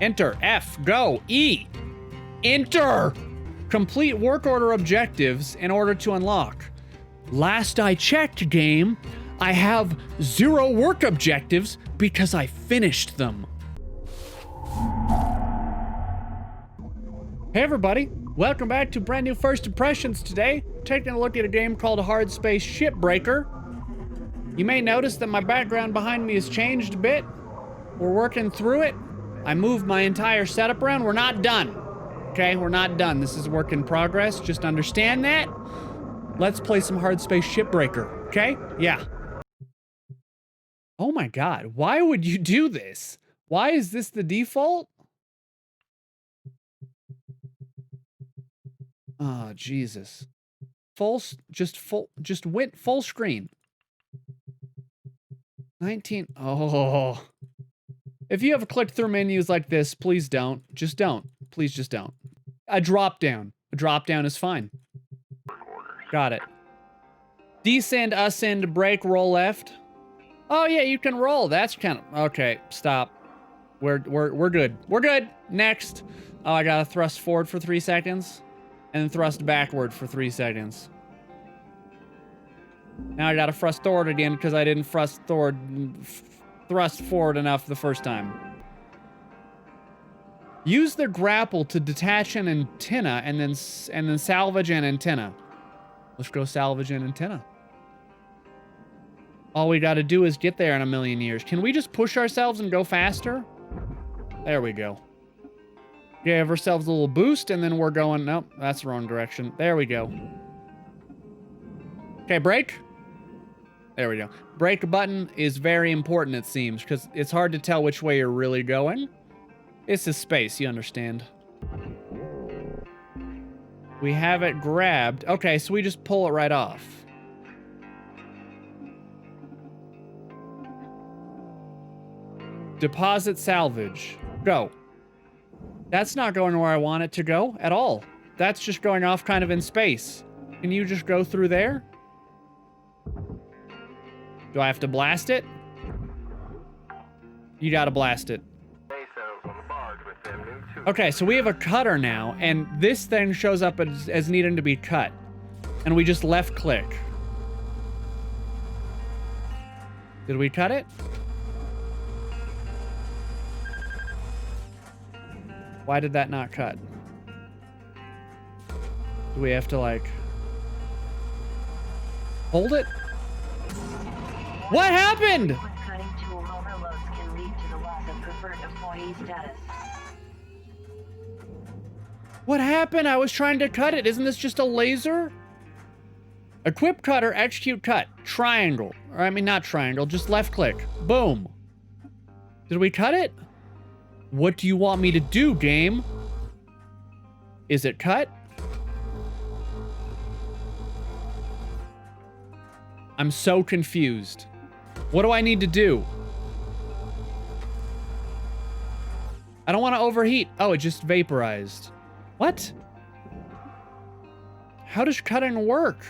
Enter. F. Go. E. Enter. Complete work order objectives in order to unlock. Last I checked, game, I have 0 work objectives because I finished them. Hey everybody, welcome back to brand new First Impressions today. Taking a look at a game called Hardspace Shipbreaker. You may notice that my background behind me has changed a bit. We're working through it. I moved my entire setup around. We're not done. Okay, we're not done. This is a work in progress. Just understand that. Let's play some Hardspace Shipbreaker, okay? Yeah. Oh my god, why would you do this? Why is this the default? Oh, Jesus. Just went full screen. 19, oh. If you have clicked through menus like this, please don't. Just don't. Please just don't. A drop down. A drop down is fine. Got it. Descend, ascend, brake, roll left. Oh yeah, you can roll. That's kind of, okay, stop. We're good. We're good. Next. Oh, I gotta thrust forward for 3 seconds. And then thrust backward for 3 seconds. Now I gotta thrust forward again because I didn't thrust forward enough the first time. Use the grapple to detach an antenna and then salvage an antenna. Let's go salvage an antenna. All we gotta do is get there in a million years. Can we just push ourselves and go faster? There we go. Give ourselves a little boost and then we're going, nope, that's the wrong direction. There we go. Okay, brake. There we go. Brake button is very important, it seems, because it's hard to tell which way you're really going. This is space, you understand. We have it grabbed. Okay, so we just pull it right off. Deposit salvage. Go. That's not going where I want it to go at all. That's just going off kind of in space. Can you just go through there? Do I have to blast it? You gotta blast it. Okay, so we have a cutter now, and this thing shows up as needing to be cut. And we just left click. Did we cut it? Why did that not cut? Do we have to, like, hold it? What happened? Cutting tool overloads can lead to the loss of preferred employee status. What happened? I was trying to cut it. Isn't this just a laser? Equip cutter, execute cut. Triangle. Or I mean, not triangle, just left click. Boom. Did we cut it? What do you want me to do, game? Is it cut? I'm so confused. What do I need to do? I don't want to overheat. Oh, it just vaporized. What? How does cutting work?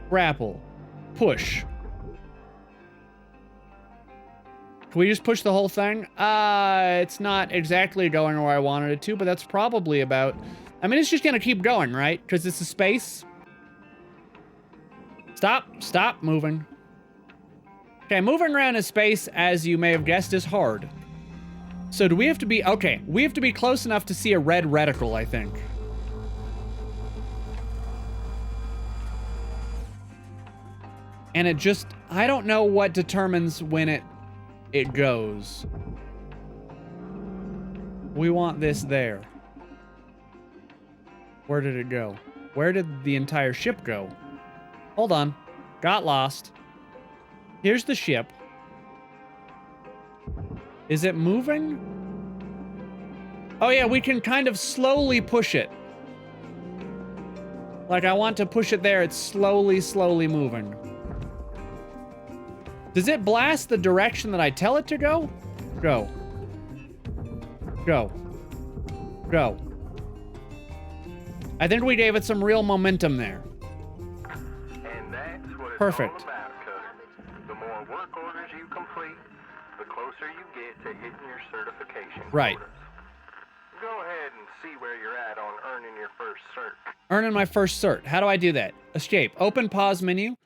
Grapple. Push. Can we just push the whole thing? It's not exactly going where I wanted it to, but that's probably about... I mean, it's just gonna keep going, right? Because it's a space. Stop moving. Okay, moving around in space, as you may have guessed, is hard. So do we have to be... Okay, we have to be close enough to see a red reticle, I think. And it just... I don't know what determines when it goes. We want this there. Where did it go? Where did the entire ship go? Hold on. Got lost. Here's the ship. Is it moving? Oh yeah, we can kind of slowly push it. Like I want to push it there. It's slowly moving. Does it blast the direction that I tell it to go? Go. Go. Go. I think we gave it some real momentum there. And that's what it's Perfect. all about, Cutter. The more work orders you complete, the closer you get to hitting your certification Right. quotas. Go ahead and see where you're at on earning your first cert. Earning my first cert. How do I do that? Escape. Open pause menu.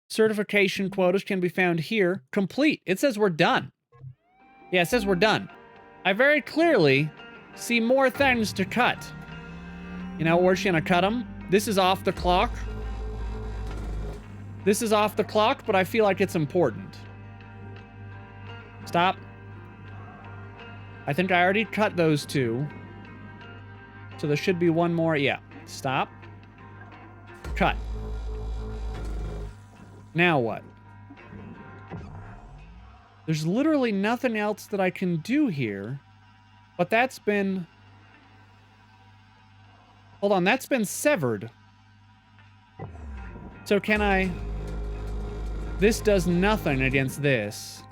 Certification quotas can be found here. Complete. It says we're done. Yeah, it says we're done. I very clearly see more things to cut. You know, we're just gonna cut them. This is off the clock. This is off the clock, but I feel like it's important. Stop. I think I already cut those two. So there should be one more. Yeah. Stop. Cut. Now what? There's literally nothing else that I can do here. But that's been... Hold on, that's been severed. So can I... This does nothing against this.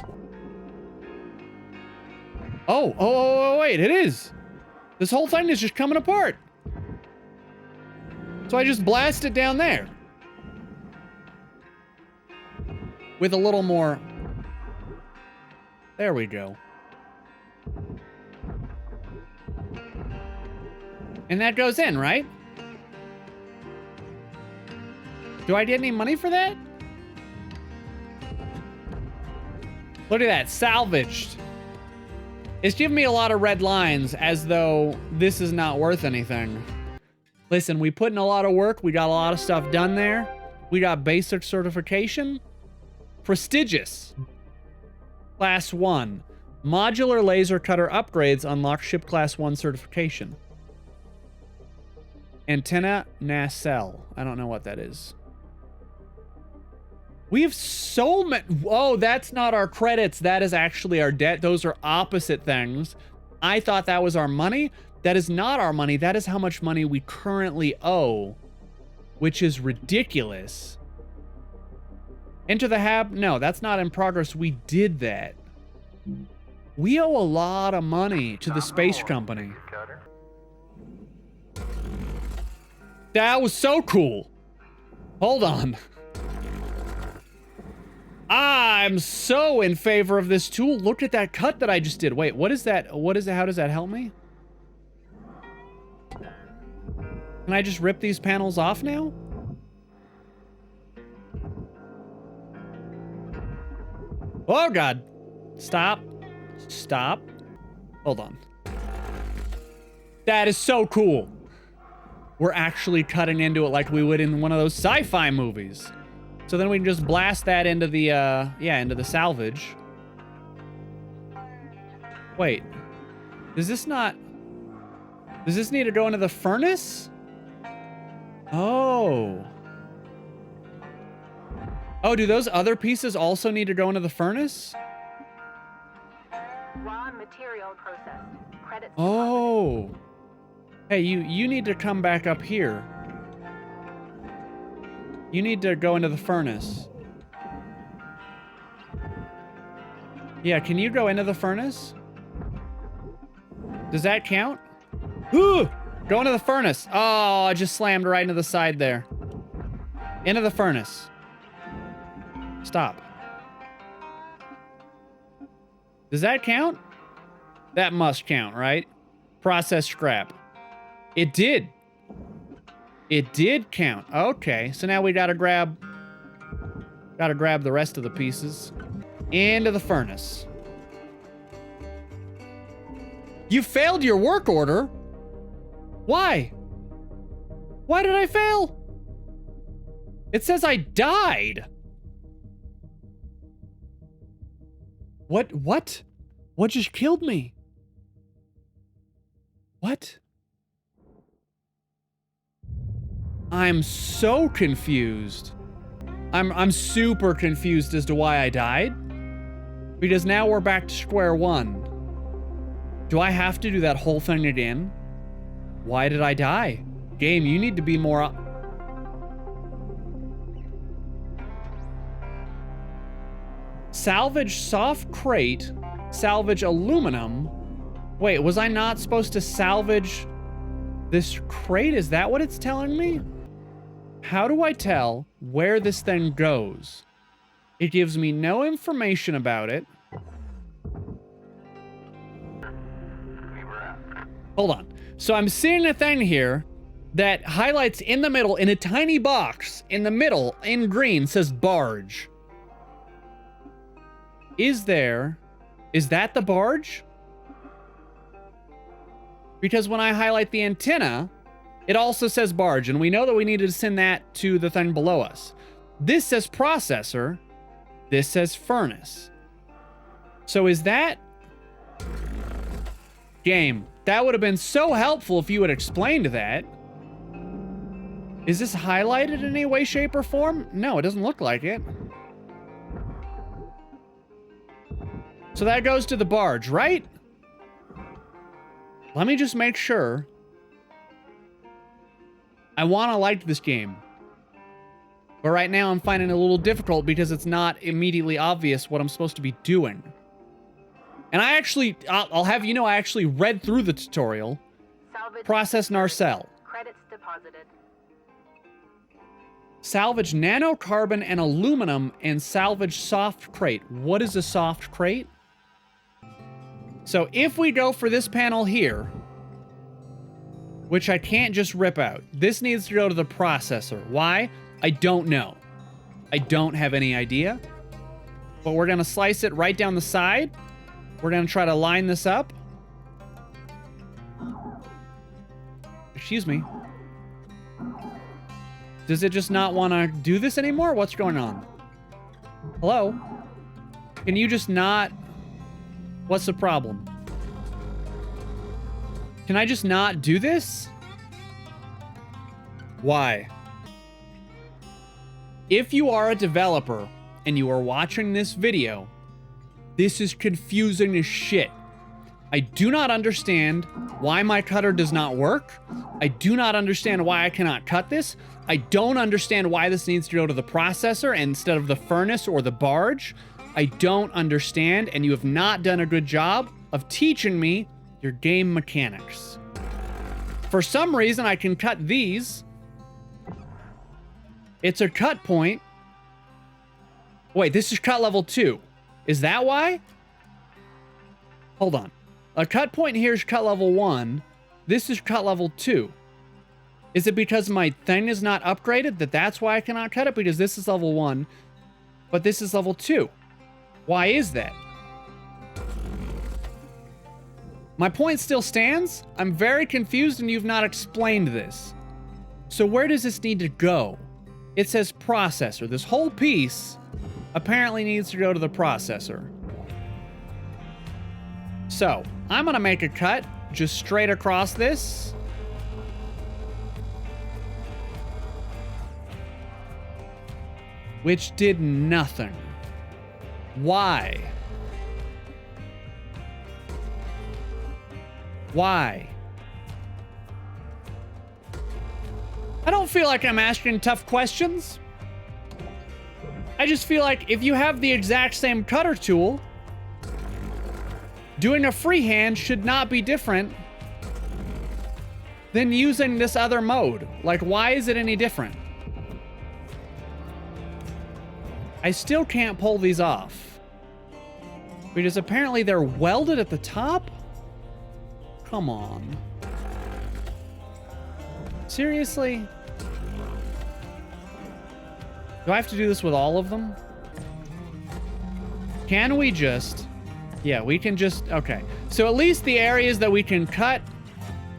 Oh, wait, it is. This whole thing is just coming apart. So I just blast it down there. With a little more... There we go. And that goes in, right? Do I get any money for that? Look at that, salvaged. It's giving me a lot of red lines as though this is not worth anything. Listen, we put in a lot of work. We got a lot of stuff done there. We got basic certification. Prestigious. Class 1. Modular laser cutter upgrades unlock ship class 1 certification. Antenna nacelle. I don't know what that is. We have so many... Oh, that's not our credits. That is actually our debt. Those are opposite things. I thought that was our money. That is not our money. That is how much money we currently owe, which is ridiculous. Enter the hab... No, that's not in progress. We did that. We owe a lot of money to the space company. That was so cool. Hold on. I'm so in favor of this tool. Look at that cut that I just did. Wait, what is that? What is it? How does that help me? Can I just rip these panels off now? Oh, God. Stop. Stop. Hold on. That is so cool. We're actually cutting into it like we would in one of those sci-fi movies. So then we can just blast that into the, into the salvage. Wait. Does this need to go into the furnace? Oh. Oh, do those other pieces also need to go into the furnace? Raw material processed. Credits. Oh. Hey, you need to come back up here. You need to go into the furnace. Yeah, can you go into the furnace? Does that count? Ooh! Go into the furnace. Oh, I just slammed right into the side there. Into the furnace. Stop. Does that count? That must count, right? Process scrap. It did. It did count. Okay, so now we gotta grab the rest of the pieces into the furnace. You failed your work order? Why? Why did I fail? It says I died. What? What just killed me? What? I'm so confused. I'm super confused as to why I died. Because now we're back to square one. Do I have to do that whole thing again? Why did I die? Game, you need to be more... Salvage soft crate. Salvage aluminum. Wait, was I not supposed to salvage this crate? Is that what it's telling me? How do I tell where this thing goes? It gives me no information about it. we're at. Hold on. So I'm seeing a thing here that highlights in the middle, in a tiny box, in the middle, in green, says barge. Is that the barge? Because when I highlight the antenna, it also says barge, and we know that we needed to send that to the thing below us. This says processor, this says furnace. So is that... Game, that would have been so helpful if you had explained that. Is this highlighted in any way, shape, or form? No, it doesn't look like it. So that goes to the barge, right? Let me just make sure. I want to like this game. But right now I'm finding it a little difficult because it's not immediately obvious what I'm supposed to be doing. And I actually, I'll have you know, I actually read through the tutorial. Salvage. Process Narcell. Credits deposited. Salvage nanocarbon and aluminum and salvage soft crate. What is a soft crate? So if we go for this panel here, which I can't just rip out, this needs to go to the processor. Why? I don't know. I don't have any idea. But we're going to slice it right down the side. We're going to try to line this up. Excuse me. Does it just not want to do this anymore? What's going on? Hello? Can you just not... What's the problem? Can I just not do this? Why? If you are a developer and you are watching this video, this is confusing as shit. I do not understand why my cutter does not work. I do not understand why I cannot cut this. I don't understand why this needs to go to the processor instead of the furnace or the barge. I don't understand, and you have not done a good job of teaching me your game mechanics. For some reason, I can cut these. It's a cut point. Wait, this is cut level 2. Is that why? Hold on. A cut point here is cut level 1. This is cut level 2. Is it because my thing is not upgraded that's why I cannot cut it? Because this is level 1, but this is level 2. Why is that? My point still stands. I'm very confused and you've not explained this. So where does this need to go? It says processor. This whole piece apparently needs to go to the processor. So I'm gonna make a cut just straight across this. Which did nothing. Why? Why? I don't feel like I'm asking tough questions. I just feel like if you have the exact same cutter tool, doing a freehand should not be different than using this other mode. Like, why is it any different? I still can't pull these off. Because apparently they're welded at the top? Come on. Seriously? Do I have to do this with all of them? Can we just... Yeah, we can just... Okay. So at least the areas that we can cut,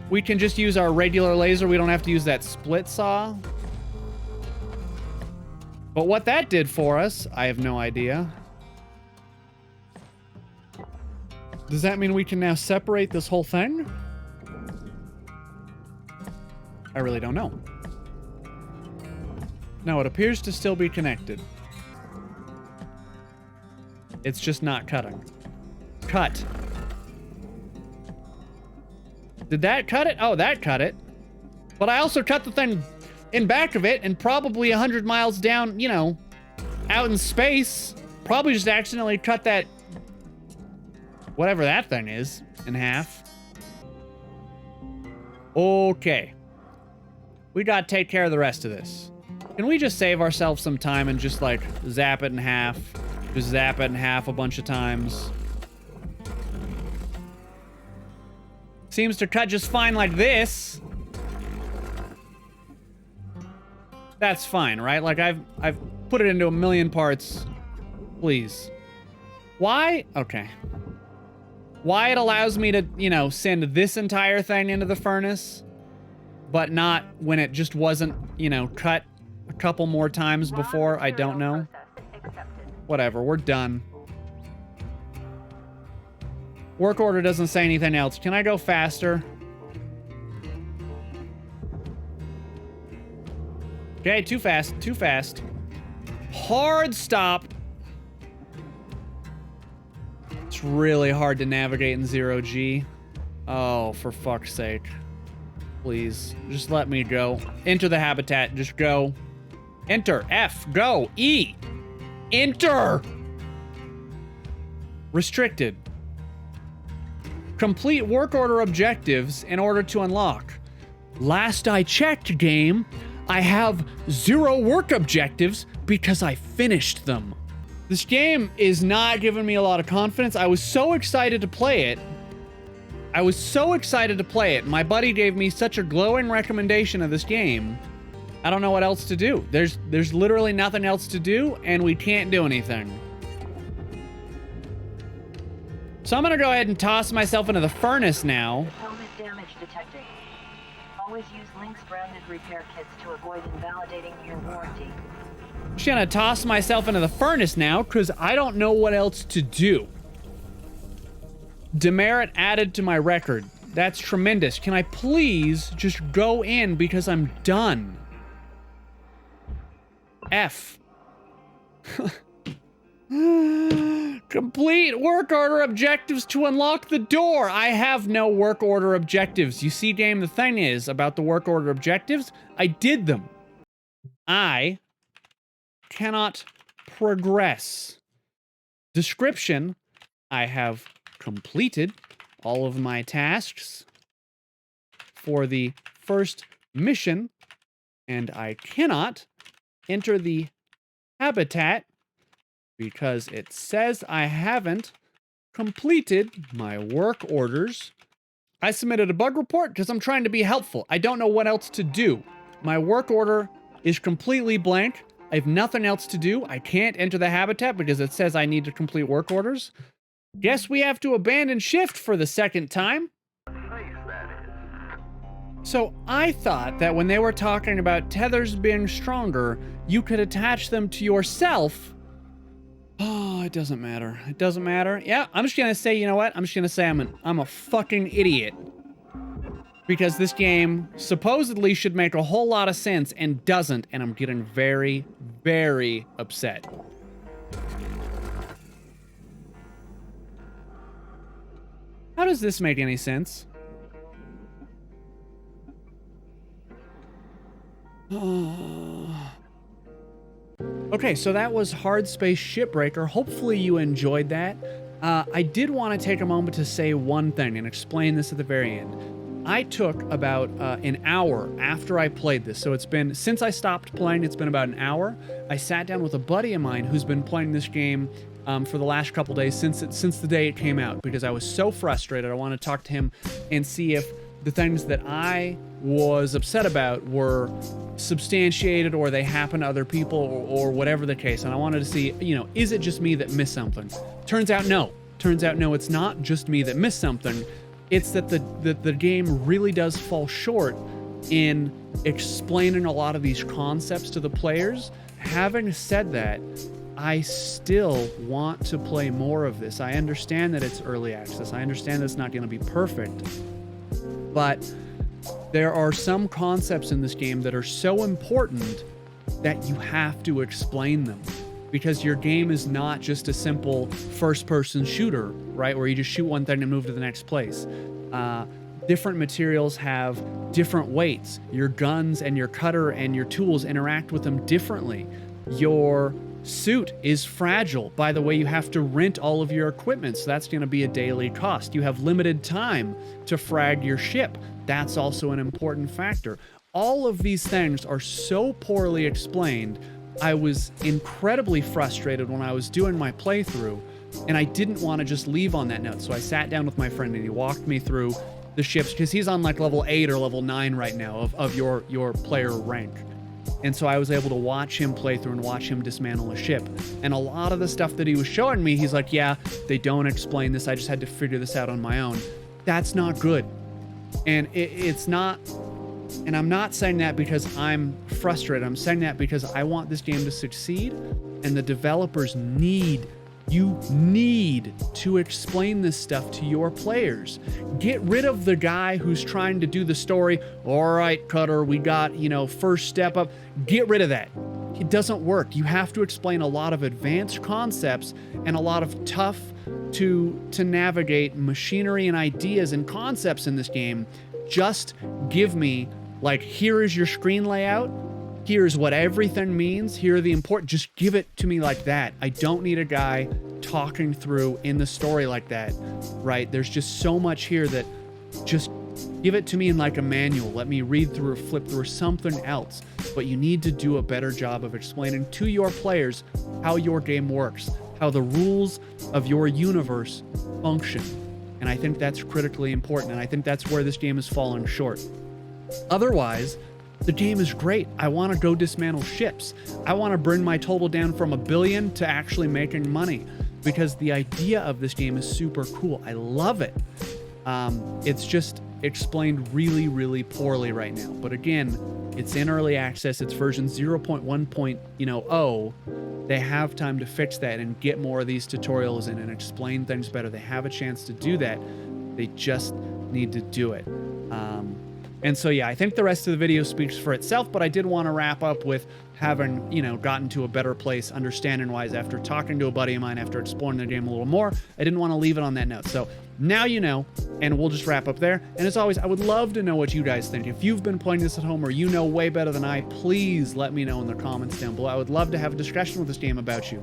we can just use our regular laser. We don't have to use that split saw. But what that did for us, I have no idea. Does that mean we can now separate this whole thing? I really don't know. No, it appears to still be connected. It's just not cutting. Cut. Did that cut it? Oh, that cut it. But I also cut the thing in back of it and probably 100 miles down, you know, out in space. Probably just accidentally cut that, whatever that thing is, in half. Okay. We gotta take care of the rest of this. Can we just save ourselves some time and just, like, zap it in half? Just zap it in half a bunch of times. Seems to cut just fine like this. That's fine, right? Like I've put it into a million parts. Please. Why? Okay. Why it allows me to, you know, send this entire thing into the furnace, but not when it just wasn't, you know, cut a couple more times before, I don't know. Whatever, we're done. Work order doesn't say anything else. Can I go faster? Okay, too fast, too fast. Hard stop. It's really hard to navigate in 0G. Oh, for fuck's sake. Please, just let me go. Enter the habitat, just go. Enter, F, go, E. Enter! Restricted. Complete work order objectives in order to unlock. Last I checked, game, I have 0 work objectives because I finished them. This game is not giving me a lot of confidence. I was so excited to play it. My buddy gave me such a glowing recommendation of this game. I don't know what else to do. There's literally nothing else to do, and we can't do anything. So I'm gonna go ahead and toss myself into the furnace now. Helmet damage detected. Always use LYNX branded repair kits to avoid invalidating your warranty. I'm just gonna toss myself into the furnace now, because I don't know what else to do. Demerit added to my record. That's tremendous. Can I please just go in because I'm done? F. Complete work order objectives to unlock the door. I have no work order objectives. You see, game, the thing is about the work order objectives, I did them. I cannot progress. Description, I have completed all of my tasks for the first mission, and I cannot enter the habitat because it says I haven't completed my work orders. I submitted a bug report because I'm trying to be helpful. I don't know what else to do. My work order is completely blank. I have nothing else to do. I can't enter the habitat because it says I need to complete work orders. Guess we have to abandon shift for the second time. So I thought that when they were talking about tethers being stronger, you could attach them to yourself. Oh, it doesn't matter. It doesn't matter. Yeah, I'm just gonna say, you know what? I'm just gonna say I'm a fucking idiot. Because this game supposedly should make a whole lot of sense and doesn't, and I'm getting very, very upset. How does this make any sense? Okay, so that was Hardspace Shipbreaker. Hopefully you enjoyed that. I did want to take a moment to say one thing and explain this at the very end. I took about an hour after I played this. So it's been, since I stopped playing, it's been about an hour. I sat down with a buddy of mine who's been playing this game for the last couple days since the day it came out, because I was so frustrated. I want to talk to him and see if the things that I was upset about were substantiated or they happen to other people or whatever the case. And I wanted to see, you know, is it just me that missed something? Turns out no. Turns out no, it's not just me that missed something. It's that the game really does fall short in explaining a lot of these concepts to the players. Having said that, I still want to play more of this. I understand that it's early access. I understand that it's not going to be perfect. But there are some concepts in this game that are so important that you have to explain them. Because your game is not just a simple first-person shooter, right? Where you just shoot one thing and move to the next place. Different materials have different weights. Your guns and your cutter and your tools interact with them differently. Your suit is fragile. By the way, you have to rent all of your equipment, so that's going to be a daily cost. You have limited time to frag your ship. That's also an important factor. All of these things are so poorly explained. I was incredibly frustrated when I was doing my playthrough, and I didn't want to just leave on that note. So I sat down with my friend and he walked me through the ships, because he's on like level 8 or level 9 right now of your player rank. And so I was able to watch him play through and watch him dismantle a ship. And a lot of the stuff that he was showing me, he's like, yeah, they don't explain this. I just had to figure this out on my own. That's not good. And it's not, and I'm not saying that because I'm frustrated. I'm saying that because I want this game to succeed, and the developers you need to explain this stuff to your players. Get rid of the guy who's trying to do the story. All right, Cutter, we got, first step up. Get rid of that. It doesn't work. You have to explain a lot of advanced concepts and a lot of tough to navigate machinery and ideas and concepts in this game. Just give me, like, here is your screen layout. Here's what everything means. Here are the important. Just give it to me like that. I don't need a guy talking through in the story like that, right? There's just so much here that just give it to me in like a manual. Let me read through or flip through or something else. But you need to do a better job of explaining to your players how your game works, how the rules of your universe function. And I think that's critically important. And I think that's where this game has fallen short. Otherwise, the game is great. I want to go dismantle ships. I want to bring my total down from $1 billion to actually making money, because the idea of this game is super cool. I love it. It's just explained really, really poorly right now. But again, it's in early access. It's version 0.1.0. They have time to fix that and get more of these tutorials in and explain things better. They have a chance to do that. They just need to do it. And so, yeah, I think the rest of the video speaks for itself, but I did want to wrap up with having, gotten to a better place understanding-wise after talking to a buddy of mine, after exploring the game a little more. I didn't want to leave it on that note. So now you know, and we'll just wrap up there. And as always, I would love to know what you guys think. If you've been playing this at home or you know way better than I, please let me know in the comments down below. I would love to have a discussion with this game about you.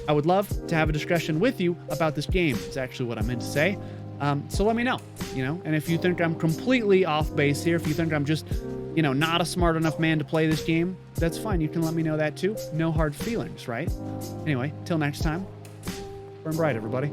I would love to have a discussion with you about this game. It's actually what I meant to say. So let me know, and if you think I'm completely off base here, if you think I'm just, not a smart enough man to play this game, that's fine. You can let me know that too. No hard feelings, right? Anyway, till next time, burn bright, everybody.